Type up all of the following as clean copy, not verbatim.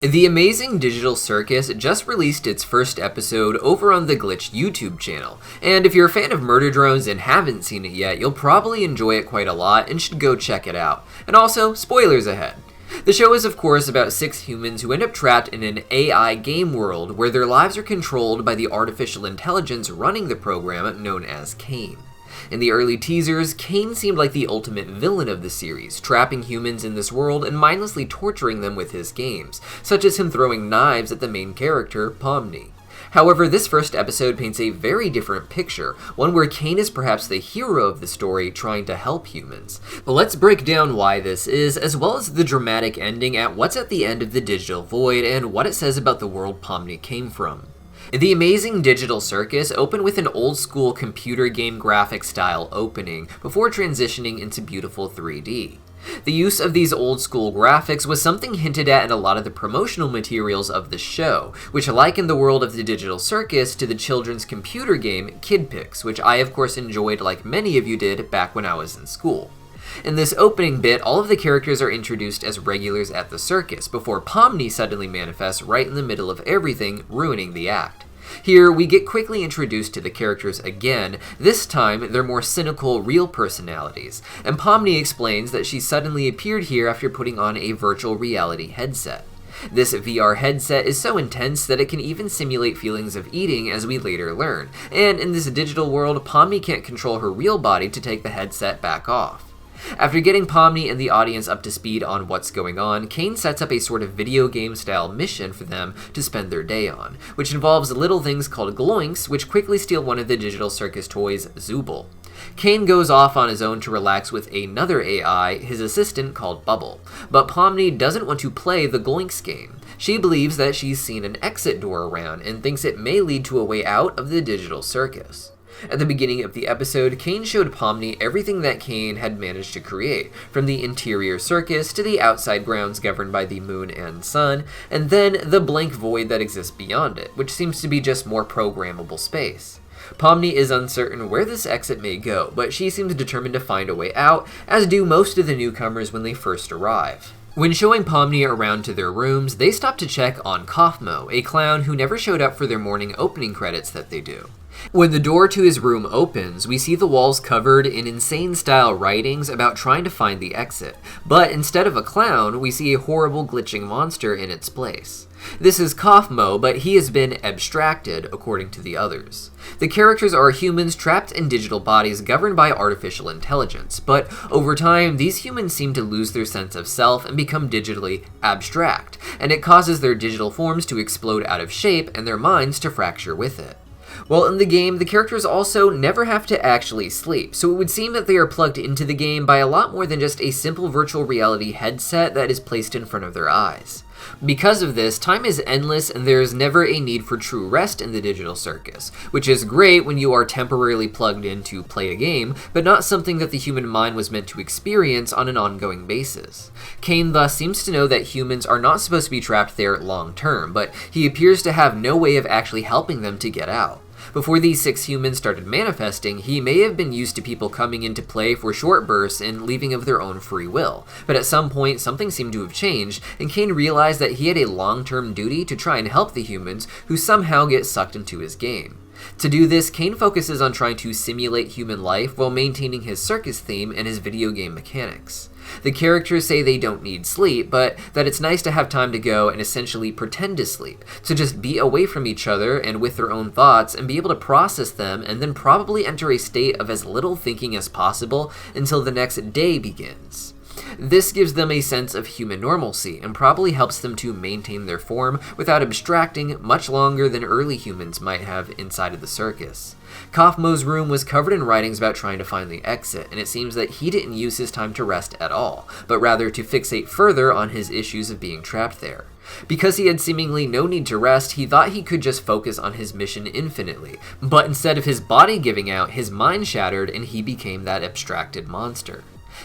The Amazing Digital Circus just released its first episode over on the Glitch YouTube channel, and if you're a fan of murder drones and haven't seen it yet, you'll probably enjoy it quite a lot and should go check it out. And also, spoilers ahead. The show is of course about 6 humans who end up trapped in an AI game world where their lives are controlled by the artificial intelligence running the program known as Caine. In the early teasers, Caine seemed like the ultimate villain of the series, trapping humans in this world and mindlessly torturing them with his games, such as him throwing knives at the main character, Pomni. However, this first episode paints a very different picture, one where Caine is perhaps the hero of the story trying to help humans. Let's break down why this is, as well as the dramatic ending at what's at the end of the digital void and what it says about the world Pomni came from. The Amazing Digital Circus opened with an old-school computer game graphic style opening, before transitioning into beautiful 3D. The use of these old-school graphics was something hinted at in a lot of the promotional materials of the show, which likened the world of the Digital Circus to the children's computer game Kid Pix, which I of course enjoyed like many of you did back when I was in school. In this opening bit, all of the characters are introduced as regulars at the circus, before Pomni suddenly manifests right in the middle of everything, ruining the act. Here, we get quickly introduced to the characters again. This time, they're more cynical, real personalities, and Pomni explains that she suddenly appeared here after putting on a virtual reality headset. This VR headset is so intense that it can even simulate feelings of eating, as we later learn, and in this digital world, Pomni can't control her real body to take the headset back off. After getting Pomni and the audience up to speed on what's going on, Caine sets up a sort of video game style mission for them to spend their day on, which involves little things called gloinks, which quickly steal one of the digital circus toys, Zooble. Caine goes off on his own to relax with another AI, his assistant called Bubble, but Pomni doesn't want to play the gloinks game. She believes that she's seen an exit door around and thinks it may lead to a way out of the digital circus. At the beginning of the episode, Caine showed Pomni everything that Caine had managed to create, from the interior circus to the outside grounds governed by the moon and sun, and then the blank void that exists beyond it, which seems to be just more programmable space. Pomni is uncertain where this exit may go, but she seems determined to find a way out, as do most of the newcomers when they first arrive. When showing Pomni around to their rooms, they stop to check on Kaufmo, a clown who never showed up for their morning opening credits that they do. When the door to his room opens, we see the walls covered in insane-style writings about trying to find the exit, but instead of a clown, we see a horrible glitching monster in its place. This is Kaufmo, but he has been abstracted, according to the others. The characters are humans trapped in digital bodies governed by artificial intelligence, but over time, these humans seem to lose their sense of self and become digitally abstract, and it causes their digital forms to explode out of shape and their minds to fracture with it. While in the game, the characters also never have to actually sleep, so it would seem that they are plugged into the game by a lot more than just a simple virtual reality headset that is placed in front of their eyes. Because of this, time is endless and there is never a need for true rest in the digital circus, which is great when you are temporarily plugged in to play a game, but not something that the human mind was meant to experience on an ongoing basis. Caine thus seems to know that humans are not supposed to be trapped there long term, but he appears to have no way of actually helping them to get out. Before these 6 humans started manifesting, he may have been used to people coming into play for short bursts and leaving of their own free will, but at some point something seemed to have changed, and Caine realized that he had a long-term duty to try and help the humans who somehow get sucked into his game. To do this, Caine focuses on trying to simulate human life while maintaining his circus theme and his video game mechanics. The characters say they don't need sleep, but that it's nice to have time to go and essentially pretend to sleep, to just be away from each other and with their own thoughts and be able to process them and then probably enter a state of as little thinking as possible until the next day begins. This gives them a sense of human normalcy and probably helps them to maintain their form without abstracting much longer than early humans might have inside of the circus. Kaufmo's room was covered in writings about trying to find the exit, and it seems that he didn't use his time to rest at all, but rather to fixate further on his issues of being trapped there. Because he had seemingly no need to rest, he thought he could just focus on his mission infinitely, but instead of his body giving out, his mind shattered and he became that abstracted monster.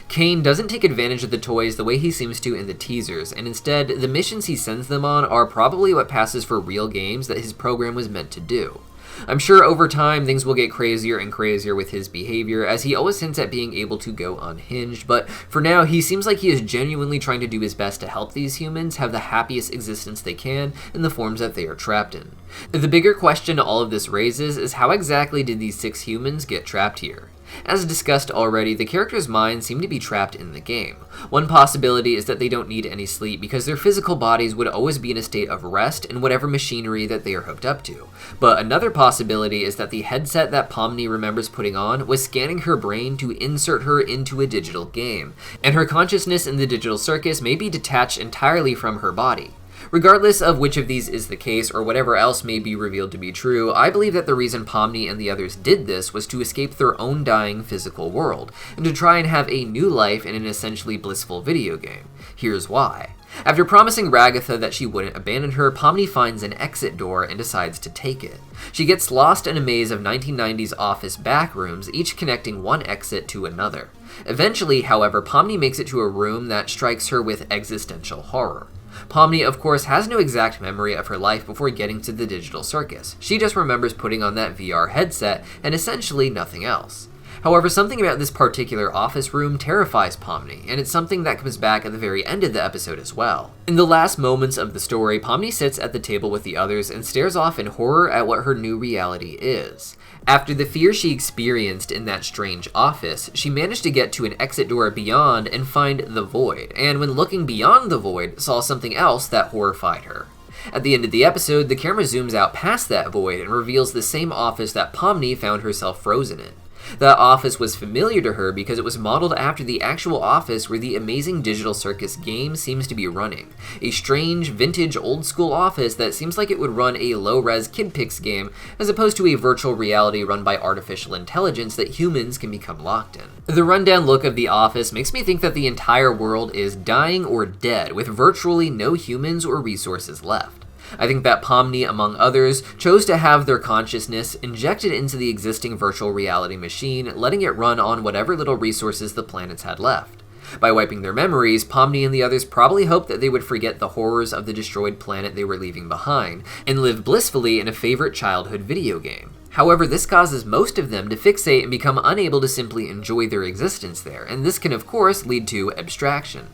Caine doesn't take advantage of the toys the way he seems to in the teasers, and instead, the missions he sends them on are probably what passes for real games that his program was meant to do. I'm sure over time things will get crazier and crazier with his behavior, as he always hints at being able to go unhinged, but for now he seems like he is genuinely trying to do his best to help these humans have the happiest existence they can in the forms that they are trapped in. The bigger question all of this raises is how exactly did these 6 humans get trapped here? As discussed already, the characters' minds seem to be trapped in the game. One possibility is that they don't need any sleep because their physical bodies would always be in a state of rest in whatever machinery that they are hooked up to. But another possibility is that the headset that Pomni remembers putting on was scanning her brain to insert her into a digital game, and her consciousness in the digital circus may be detached entirely from her body. Regardless of which of these is the case, or whatever else may be revealed to be true, I believe that the reason Pomni and the others did this was to escape their own dying physical world, and to try and have a new life in an essentially blissful video game. Here's why. After promising Ragatha that she wouldn't abandon her, Pomni finds an exit door and decides to take it. She gets lost in a maze of 1990s office backrooms, each connecting one exit to another. Eventually, however, Pomni makes it to a room that strikes her with existential horror. Pomni, of course, has no exact memory of her life before getting to the digital circus. She just remembers putting on that VR headset and essentially nothing else. However, something about this particular office room terrifies Pomni, and it's something that comes back at the very end of the episode as well. In the last moments of the story, Pomni sits at the table with the others and stares off in horror at what her new reality is. After the fear she experienced in that strange office, she managed to get to an exit door beyond and find the void, and when looking beyond the void, saw something else that horrified her. At the end of the episode, the camera zooms out past that void and reveals the same office that Pomni found herself frozen in. That office was familiar to her because it was modeled after the actual office where the amazing digital circus game seems to be running. A strange, vintage, old-school office that seems like it would run a low-res Kid Pix game, as opposed to a virtual reality run by artificial intelligence that humans can become locked in. The rundown look of the office makes me think that the entire world is dying or dead, with virtually no humans or resources left. I think that Pomni, among others, chose to have their consciousness injected into the existing virtual reality machine, letting it run on whatever little resources the planets had left. By wiping their memories, Pomni and the others probably hoped that they would forget the horrors of the destroyed planet they were leaving behind, and live blissfully in a favorite childhood video game. However, this causes most of them to fixate and become unable to simply enjoy their existence there, and this can of course lead to abstraction.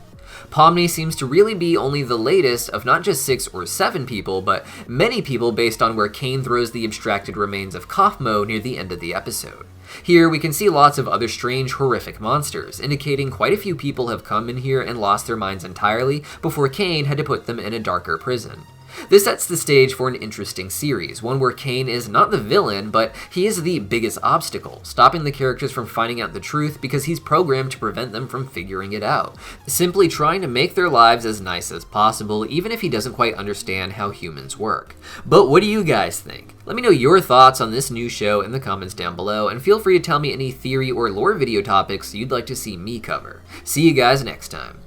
Pomni seems to really be only the latest of not just 6 or 7 people, but many people based on where Caine throws the abstracted remains of Kaufmo near the end of the episode. Here we can see lots of other strange, horrific monsters, indicating quite a few people have come in here and lost their minds entirely before Caine had to put them in a darker prison. This sets the stage for an interesting series, one where Caine is not the villain, but he is the biggest obstacle, stopping the characters from finding out the truth because he's programmed to prevent them from figuring it out, simply trying to make their lives as nice as possible, even if he doesn't quite understand how humans work. But what do you guys think? Let me know your thoughts on this new show in the comments down below, and feel free to tell me any theory or lore video topics you'd like to see me cover. See you guys next time.